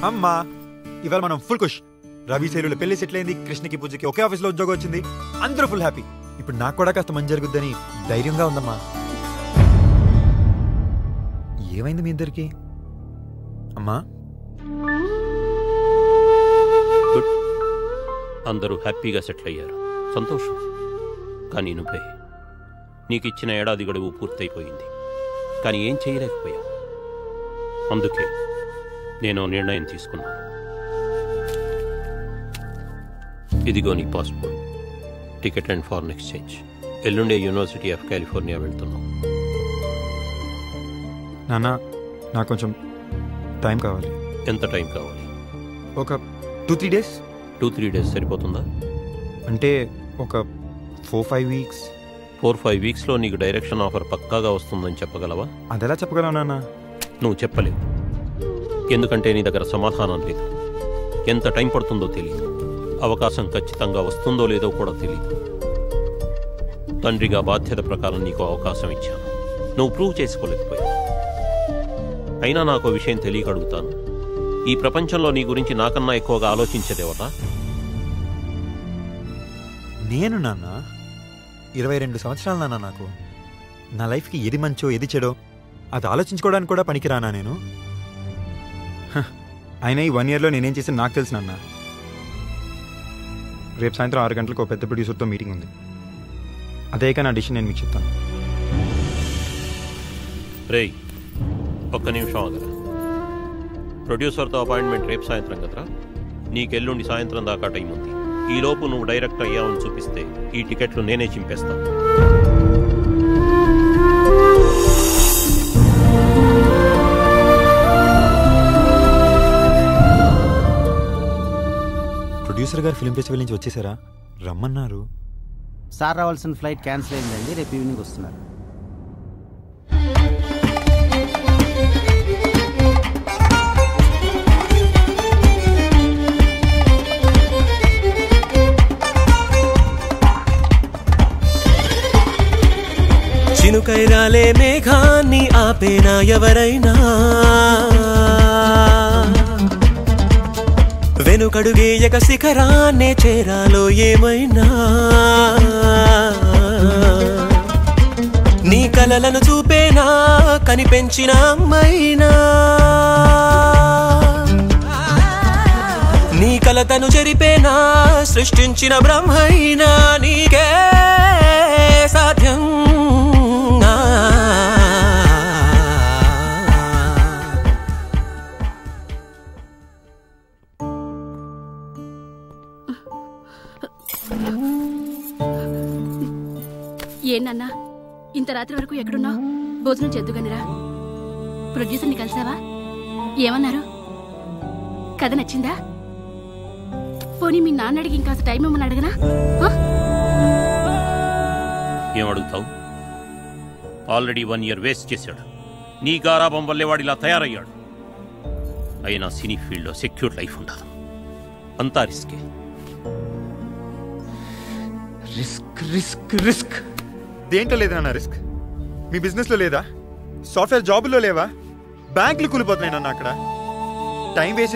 అమ్మా ఇవాళ మనం ఫుల్ ఖుష్. రవి శైలుల పెళ్లి సెటిల్ అయింది, కృష్ణకి పూజకి ఒకే ఆఫీస్లో ఉద్యోగం వచ్చింది, అందరూ ఫుల్ హ్యాపీ. ఇప్పుడు నాకు కూడా కాస్త మంచి జరుగుద్దని ధైర్యంగా ఉందమ్మా. ఏమైంది మీ ఇద్దరికి? అమ్మా అందరూ హ్యాపీగా సెటిల్ అయ్యారు, సంతోషం. కానీ నువ్వే, నీకు ఇచ్చిన ఏడాది గడువు పూర్తయిపోయింది, కానీ ఏం చేయలేకపోయావు. అందుకే నేను నిర్ణయం తీసుకున్నాను. ఇదిగో నీ passport, ticket and foreign exchange. ఎల్లుండే యూనివర్సిటీ ఆఫ్ కాలిఫోర్నియా వెళ్తున్నాం. నాన్న నాకు కొంచెం టైం కావాలి. ఎంత టైం కావాలి? ఒక 2-3 డేస్. 2-3 డేస్ సరిపోతుందా? అంటే ఒక 4-5 వీక్స్. 4-5 వీక్స్లో నీకు డైరెక్షన్ ఆఫర్ పక్కాగా వస్తుందని చెప్పగలవా? అదెలా చెప్పగలవు నాన్న? నువ్వు చెప్పలేవు, ఎందుకంటే నీ దగ్గర సమాధానం లేదు. ఎంత టైం పడుతుందో తెలియదు, అవకాశం ఖచ్చితంగా వస్తుందో లేదో కూడా తెలియదు. తండ్రిగా బాధ్యత ప్రకారం నీకు అవకాశం ఇచ్చాను, నువ్వు ప్రూవ్ చేసుకోలేకపోయావు. అయినా నాకు విషయం తెలియక అడుగుతాను, ఈ ప్రపంచంలో నీ గురించి నాకన్నా ఎక్కువగా ఆలోచించేదేవరా? నేను నాన్న. 22 సంవత్సరాలు నాన్న నాకు. నా లైఫ్కి ఏది మంచో ఏది చెడో అది ఆలోచించుకోవడానికి కూడా పనికిరానా నేను? అయినా ఈ 1 ఇయర్లో నేనేం చేసి నాకు తెలుసు నాన్న. రేపు సాయంత్రం 6 గంటలకు ఒక పెద్ద ప్రొడ్యూసర్తో మీటింగ్ ఉంది. అదే కానీ నా డిసిషన్ నేను మీకు చెప్తాను. రేయ్, ఒక్క నిమిషం ఆగరా. ప్రొడ్యూసర్తో అపాయింట్మెంట్ రేపు సాయంత్రం కదరా? నీకెల్లుండి సాయంత్రం దాకా టైం ఉంది. ఈలోపు నువ్వు డైరెక్ట్ అయ్యావని చూపిస్తే ఈ టికెట్లు నేనే చింపేస్తాను. ప్రొడ్యూసర్ గారు ఫిల్మ్ ఫెస్టివల్ నుంచి వచ్చేసారా? రమ్మన్నారు. సార్ రావాల్సిన ఫ్లైట్ క్యాన్సిల్ అయిందండి, రేపు ఈవినింగ్ వస్తున్నారు. చినుకైరాలే మేఘాన్ని ఆపేనా ఎవరైనా, వెనుకడుగేయక శిఖరాన్నే చేరాలో ఏమైనా, నీ కలలను చూపేనా కనిపెంచిన అమ్మైనా, నీ కలతను చెరిపేనా సృష్టించిన బ్రహ్మైనా, నీకే సాధ్యం. ఏనన్నా ఇంత రాత్రి వరకు ఎక్కడున్నావు? భోజనం చేద్దుగానిరా. ప్రొడ్యూసర్ని కలిసావా? ఏమన్నారు? కథ నచ్చిందా? పోనీ మీ నాన్న అడిగి ఇంకాస్త టైం ఏమని అడగనా? ఏమడుగుతావు? ఆల్రెడీ 1 ఇయర్ వేస్ట్ చేశాడు. నీ గారాబం వల్లే వాడు ఇలా తయారయ్యాడు. అయినా సినీ ఫీల్డ్లో సెక్యూర్ లైఫ్ ఉండదు, అంతా రిస్కే. రిస్క్ రిస్క్ రిస్క్ దేంట్లో లేదన్నా రిస్క్? మీ బిజినెస్లో లేదా? సాఫ్ట్వేర్ జాబుల్లో లేవా? బ్యాంకులు కూలిపోతున్నాయి నన్ను. అక్కడ టైం వేస్ట్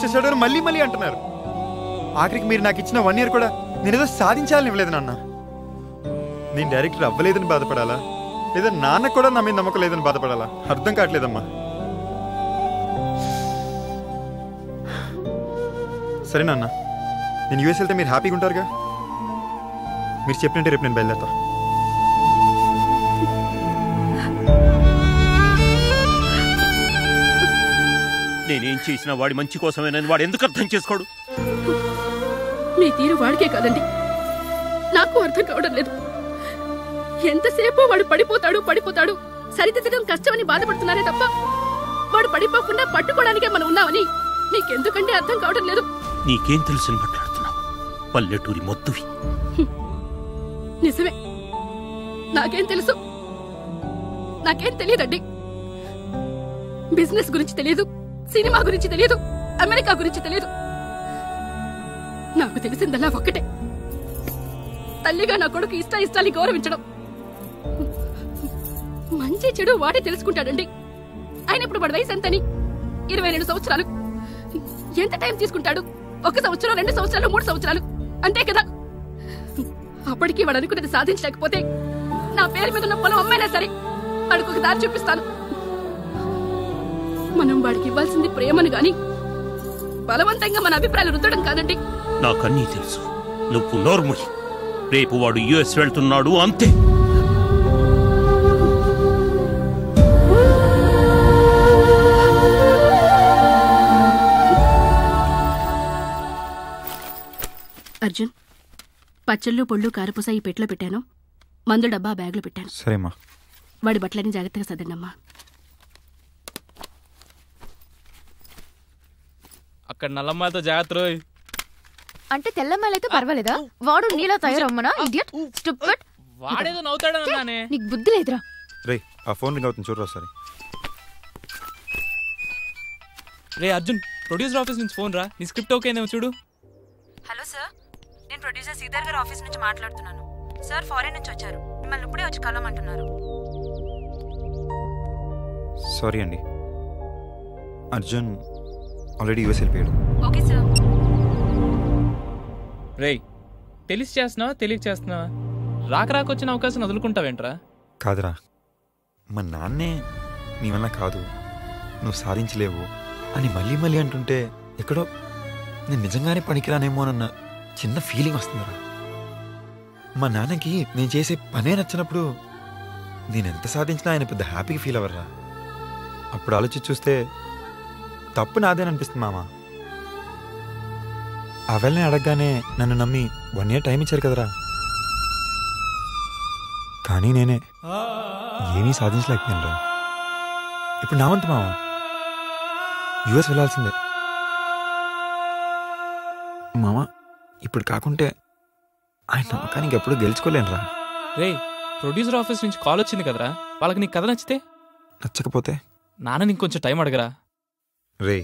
చేశాడు అని మళ్ళీ మళ్ళీ అంటున్నారు. ఆఖరికి మీరు నాకు ఇచ్చిన 1 ఇయర్ కూడా నేనేదో సాధించాలని ఇవ్వలేదు నాన్న. నేను డైరెక్టర్ అవ్వలేదని బాధపడాలా, లేదా నాన్నకు కూడా నా మీద నమ్మకం లేదని బాధపడాలా? అర్థం కావట్లేదమ్మా. సరే నాన్న, నేను యూఎస్ వెళ్తే మీరు హ్యాపీగా ఉంటారుగా? మీరు చెప్పినట్టే రేపు నేను బయలుదేరుతా. నేనేం చేసినా వాడి మంచి కోసమేనని వాడు ఎందుకు అర్థం చేసుకోడు? మీ తీరు వాడికే కాదండి, నాకు అర్థం కావడం లేదు. ఎంతసేపు వాడు పడిపోతాడు సరిదిద్దడం కష్టమని బాధపడుతున్నారే తప్ప వాడు పడిపోకుండా పట్టుకోవడానికే మనం ఉన్నామని నీకెందుకంటే అర్థం కావడం లేదు. నీకేం తెలుసు మాట్లాడుతున్నావు? పల్లెటూరి మొత్తువి. నిజమే, నాకేం తెలుసు? నాకేం తెలియదండి. బిజినెస్ గురించి తెలియదు, సినిమా గురించి తెలియదు, అమెరికా గురించి తెలియదు. నాకు తెలిసిందల్లా ఒక్కటే, తల్లిగా నా కొడుకు ఇష్టాన్ని గౌరవించడం. మంచి చెడు వాడే తెలుసుకుంటాడండి. ఆయన ఇప్పుడు వాడి వయసు ఎంతని? 22 సంవత్సరాలు. ఎంత టైం తీసుకుంటాడు? 1 సంవత్సరం, 2 సంవత్సరాలు, 3 సంవత్సరాలు, అంతే కదా. అప్పటికీ వాడు అనుకున్నది సాధించలేకపోతే నా పేరు మీద ఉన్న పొలం అమ్మైనా సరే వాడికి ఒక దారి చూపిస్తాను. మనం వాడికి ఇవ్వాల్సింది ప్రేమను గాని బలవంతంగా మన అభిప్రాయాలు రుద్దడం కాదండి. నాకన్నీ తెలుసు. నువ్వు నోర్ముడి. రేపు వాడు యుఎస్ వెళ్తున్నాడు, అంతే. అర్జున్, పచ్చళ్ళు పొళ్ళు కారపూస ఈ పెట్లో పెట్టాను. మందు డబ్బా బ్యాగులో పెట్టాను. సరేమ్మా. వాడి బట్టలని జాగ్రత్తగా సర్దండమ్మా. అక్కడ నల్లమ్మాయితో జాగ్రత్త. అంటే తెల్లమ్మాయిలైతే పర్వాలేదా? వాడు నీలా తయారమ్మనా? Idiot, stupid. వాడేదో నవ్వుతాడన్నానే. నీకు బుద్ధి లేదురా. రే, ఆ ఫోన్ రింగ్ అవుతుంది చూడరా ఒకసారి. రే అర్జున్, ప్రొడ్యూసర్ ఆఫీస్ నుంచి ఫోన్ రా. నీ స్క్రిప్ట్ ఓకేనేమో చూడు. హలో సార్, నేను ప్రొడ్యూసర్ శ్రీధర్ గారి ఆఫీస్ నుంచి మాట్లాడుతున్నాను. సార్ ఫారెన్ నుంచి వచ్చారు, మిమ్మల్ని ఇప్పుడే వచ్చి కలవమంటున్నారు. సారీ అండి, అర్జున్ ఆల్రెడీ యూఎస్ వెళ్ళిపోయాడు. Okay sir. రే, తెలిసి చేస్తున్నావా తెలియక చేస్తున్నావా? రాకొచ్చిన అవకాశం వదులుకుంటావేంట్రా? కాదురా, మా నాన్నే నీ వల్ల కాదు, నువ్వు సాధించలేవు అని మళ్ళీ మళ్ళీ అంటుంటే ఎక్కడో నేను నిజంగానే పనికిరానేమోనన్న చిన్న ఫీలింగ్ వస్తుందిరా. మా నాన్నకి నేను చేసే పనే నచ్చినప్పుడు నేను ఎంత సాధించినా ఆయన పెద్ద హ్యాపీగా ఫీల్ అవ్వరా. అప్పుడు ఆలోచించి చూస్తే తప్పు నాదేననిపిస్తుంది మామ. ఆ వెళ్ళని అడగగానే నన్ను నమ్మి 1 year టైం ఇచ్చారు కదరా. కానీ నేనే ఏమీ సాధించలేకపోయాను రా. ఇప్పుడు నా వంతు మామ, యుఎస్ వెళ్ళాల్సిందే. మామ ఇప్పుడు కాకుంటే ఆయన నమ్మకానికి ఎప్పుడు గెలుచుకోలేను రా. రే, ప్రొడ్యూసర్ ఆఫీస్ నుంచి కాల్ వచ్చింది కదరా, వాళ్ళకి నీకు కథ నచ్చితే? నచ్చకపోతే నాన్న ఇంకొంచెం టైం అడగరా. రే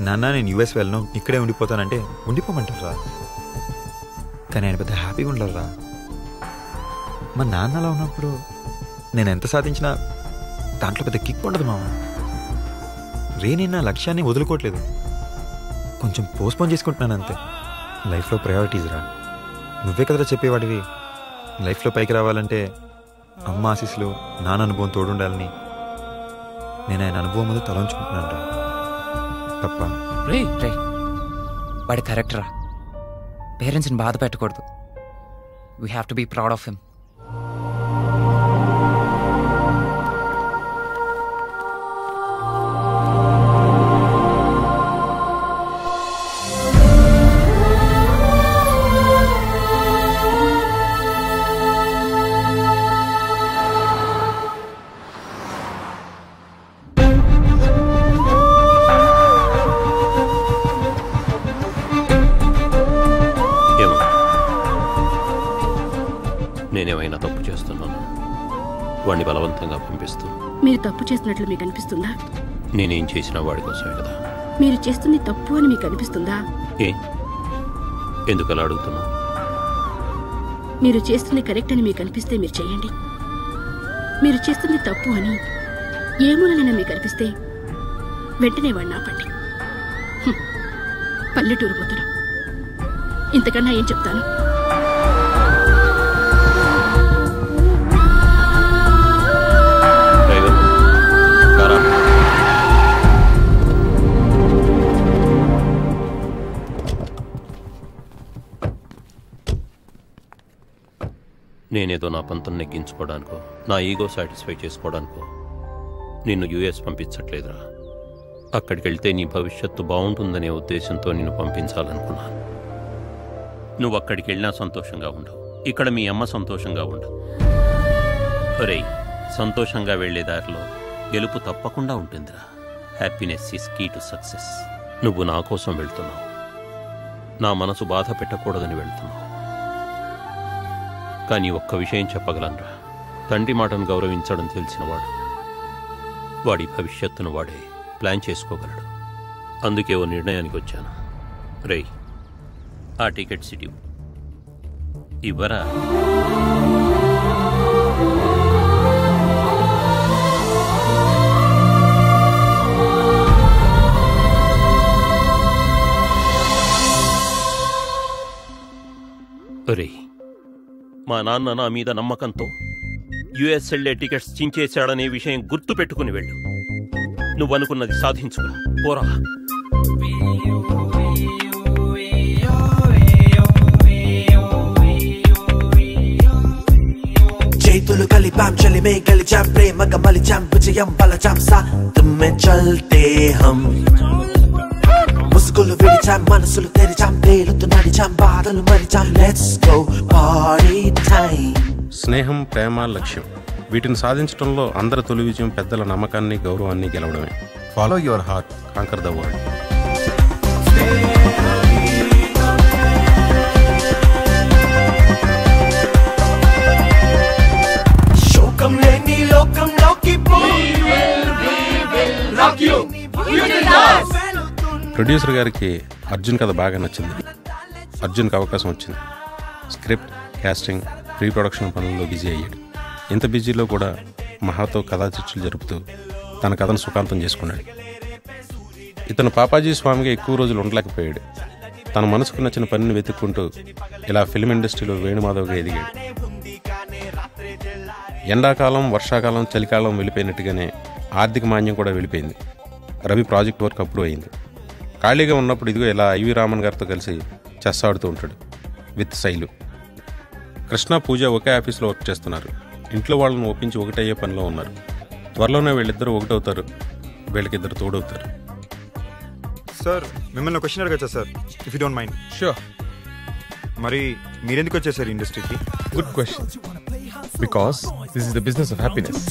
నాన్న, నేను యుఎస్ వెళ్ళను, ఇక్కడే ఉండిపోతానంటే ఉండిపోమంటారా. కానీ ఆయన పెద్ద హ్యాపీగా ఉండరా. మా నాన్న అలా ఉన్నప్పుడు నేను ఎంత సాధించినా దాంట్లో పెద్ద కిక్ ఉండదు మామ. రే, నేను నా లక్ష్యాన్ని వదులుకోవట్లేదు, కొంచెం పోస్ట్పోన్ చేసుకుంటున్నాను అంతే. లైఫ్లో ప్రయారిటీస్ రా. నువ్వే కదరా చెప్పేవాడివి, లైఫ్లో పైకి రావాలంటే అమ్మ ఆశీస్సులు, నాన్న అనుభవం తోడుండాలని. నేను ఆయన అనుభవం ముందు తలంచుకుంటున్నాను రా. తప్ప రే, వాడి కరెక్ట్ రా. పేరెంట్స్ని బాధ పెట్టకూడదు. We have to be proud of him. నేనేమైనా తప్పు చేస్తున్నాను? వాడిని బలవంతంగా పంపిస్తాను. మీరు తప్పు చేస్తున్నట్లు మీకు అనిపిస్తుందా? నేనేం చేసినా వాడి కోసమే కదా. మీరు చేస్తుంది తప్పు అని మీకు అనిపిస్తుందా? ఎందుకు అలా అడుగుతున్నా? మీరు చేస్తుంది కరెక్ట్ అని మీకు అనిపిస్తే మీరు చేయండి. మీరు చేస్తుంది తప్పు అని ఏ మూలనైనా మీకు అనిపిస్తే వెంటనే వాడిని ఆపండి. పల్లెటూరు పోతురు, ఇంతకన్నా ఏం చెప్తాను? నేనేదో నా పంతం నెగ్గించుకోవడానికో, నా ఈగో సాటిస్ఫై చేసుకోవడానికో నిన్ను యుఎస్ పంపించట్లేదురా. అక్కడికి వెళ్తే నీ భవిష్యత్తు బాగుంటుందనే ఉద్దేశంతో నిన్ను పంపించాలనుకున్నాను. నువ్వు అక్కడికి వెళ్ళినా సంతోషంగా ఉండవు, ఇక్కడ మీ అమ్మ సంతోషంగా ఉండవు. ఒరేయ్, సంతోషంగా వెళ్లే దారిలో గెలుపు తప్పకుండా ఉంటుందిరా. Happiness is key to success. నువ్వు నా కోసం వెళ్తున్నావు, నా మనసు బాధ పెట్టకూడదని వెళ్తున్నావు. కానీ ఒక్క విషయం చెప్పగలనురా, తండ్రి మాటను గౌరవించడం తెలిసినవాడు వాడి భవిష్యత్తును వాడే ప్లాన్ చేసుకోగలడు. అందుకే ఓ నిర్ణయానికి వచ్చాను. రేయ్, ఆ టికెట్స్ ఇటు ఇవ్వరా? ఒరేయ్, మా నాన్న నా మీద నమ్మకంతో యుఎస్ వెళ్ళే టికెట్స్ చించేశాడనే విషయం గుర్తు పెట్టుకుని వెళ్ళు. నువ్వనుకున్నది సాధించుకురా, పోరా. చేతులు కలిపాం చలిమే గలిచాం ప్రేమగా మలిచాం విజయం బలచాం సాతుమే చల్తే హం ముసుగులు విడిచాం మనసులు తెరిచాం తేలుతూ నడిచాం బాధలు మరిచాం లెట్స్ గో పార్టీ టైం. స్నేహం, ప్రేమ, లక్ష్యం వీటిని సాధించడంలో అందరి తొలి విజయం పెద్దల నమ్మకాన్ని, గౌరవాన్ని గెలవడమే. Follow your heart, conquer the world. శోకం లేని లోకంలోకి ప్రొడ్యూసర్ గారికి అర్జున్ కథ బాగా నచ్చింది. అర్జున్కి అవకాశం వచ్చింది. స్క్రిప్ట్, కాస్టింగ్, ప్రీ ప్రొడక్షన్ పనుల్లో బిజీ అయ్యాడు. ఇంత బిజీలో కూడా మహాతో కథా చర్చలు జరుపుతూ తన కథను సుఖాంతం చేసుకున్నాడు. ఇతను పాపాజీ స్వామిగా ఎక్కువ రోజులు ఉండలేకపోయాడు. తన మనసుకు నచ్చిన పనిని వెతుక్కుంటూ ఇలా ఫిల్మ్ ఇండస్ట్రీలో వేణుమాధవ్గా ఎదిగాడు. ఎండాకాలం, వర్షాకాలం, చలికాలం వెళ్ళిపోయినట్టుగానే ఆర్థిక మాన్యం కూడా వెళ్ళిపోయింది. రవి ప్రాజెక్ట్ వర్క్ అప్పుడు అయింది. ఖాళీగా ఉన్నప్పుడు ఇదిగో ఇలా ఐవి రామన్ గారితో కలిసి చెస్ ఆడుతూ ఉంటాడు విత్ శైలు. కృష్ణ, పూజ ఒకే ఆఫీస్లో వర్క్ చేస్తున్నారు. ఇంట్లో వాళ్ళని ఒప్పించి ఒకటయ్యే పనిలో ఉన్నారు. త్వరలోనే వీళ్ళిద్దరూ ఒకటవుతారు. వీళ్ళకిద్దరు తోడవుతారు. సార్, మిమ్మల్ని క్వశ్చన్ అడగచ్చా sir, if you don't mind? Sure. మరి మీరెందుకు వచ్చేసారు ఇండస్ట్రీకి? Good question. Because this is the business of happiness.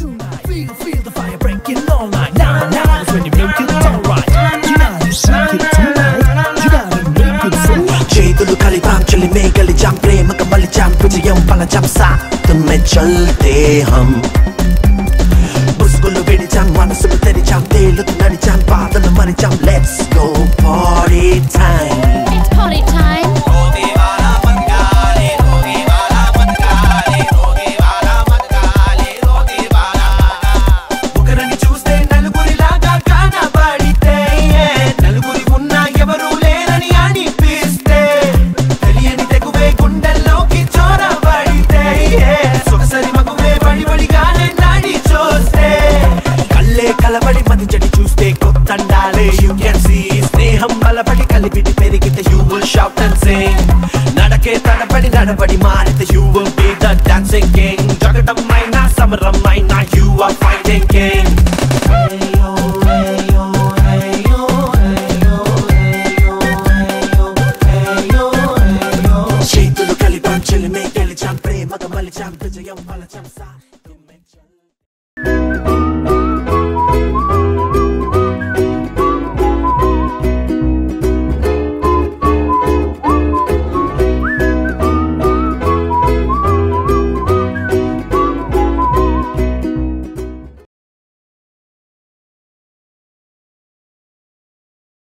చేతులు కలిపాం చలిమే గలిచాం ప్రేమగా మలిచాం విజయం బలచాం సాతుమే చల్తే హం ముసుగులు విడిచాం మనసులు తెరిచాం తేలుతూ నడిచాం బాధలు మరిచాం let's go party time. It's party time. ఒకరిని చూస్తే నలుగురిలాగా కనబడితే నలుగురి ఉన్నా ఎవరు లేరని అనిపిస్తే తెలియని తెగువే గుండెల్లోకి చొరబడితే సొగసరి మగువే వడివడిగానే నడి చూస్తే కళ్ళే కలబడి మది చెడి చూస్తే కొత్తండాలే యు కెన్ సీ స్నేహం బలపడి కలిపిడి పెరిగితే you will shout and sing నడకే తడబడి నడబడి మారితే you will be the dancing king జగడం మైనా సమరం మైనా యు ఆర్ ఫైటింగ్ కింగ్. చేతులు కలిపాం చెలిమే గెలిచాం ప్రేమగా మలిచాం విజయం బలచాం